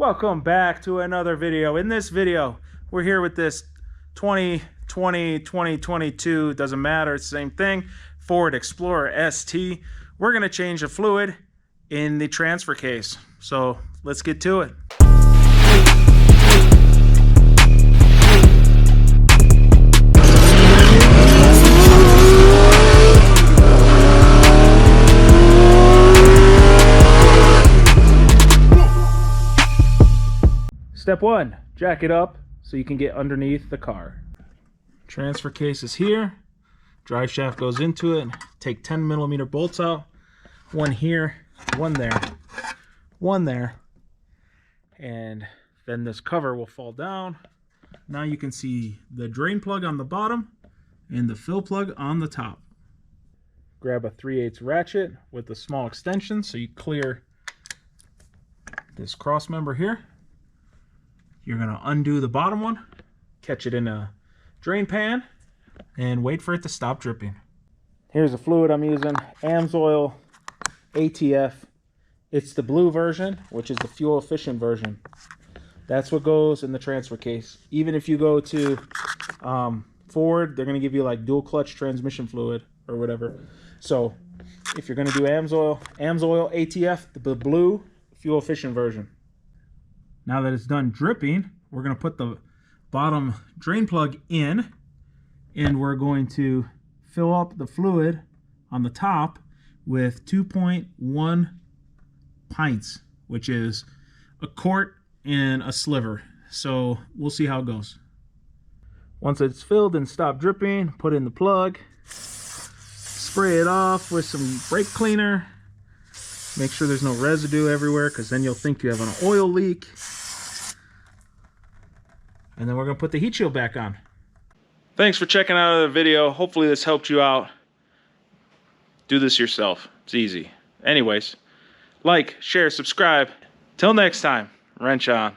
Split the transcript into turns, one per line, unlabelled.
Welcome back to another video. In this video, we're here with this 2022, doesn't matter, it's the same thing, Ford Explorer ST. We're gonna change the fluid in the transfer case. So let's get to it. Step one, jack it up so you can get underneath the car. Transfer case is here. Drive shaft goes into it. Take 10mm bolts out. One here, one there, one there. And then this cover will fall down. Now you can see the drain plug on the bottom and the fill plug on the top. Grab a 3/8 ratchet with a small extension so you clear this cross member here. You're going to undo the bottom one, catch it in a drain pan, and wait for it to stop dripping. Here's the fluid I'm using, AMSOIL ATF. It's the blue version, which is the fuel efficient version. That's what goes in the transfer case. Even if you go to Ford, they're going to give you like dual clutch transmission fluid or whatever. So if you're going to do AMSOIL ATF, the blue fuel efficient version. Now that it's done dripping, we're going to put the bottom drain plug in, and we're going to fill up the fluid on the top with 2.1 pints, which is a quart and a sliver. So we'll see how it goes. Once it's filled and stopped dripping, put in the plug, spray it off with some brake cleaner. Make sure there's no residue everywhere, because then you'll think you have an oil leak. And then we're going to put the heat shield back on. Thanks for checking out the video. Hopefully this helped you out. Do this yourself. It's easy. Anyways, like, share, subscribe. Till next time, wrench on.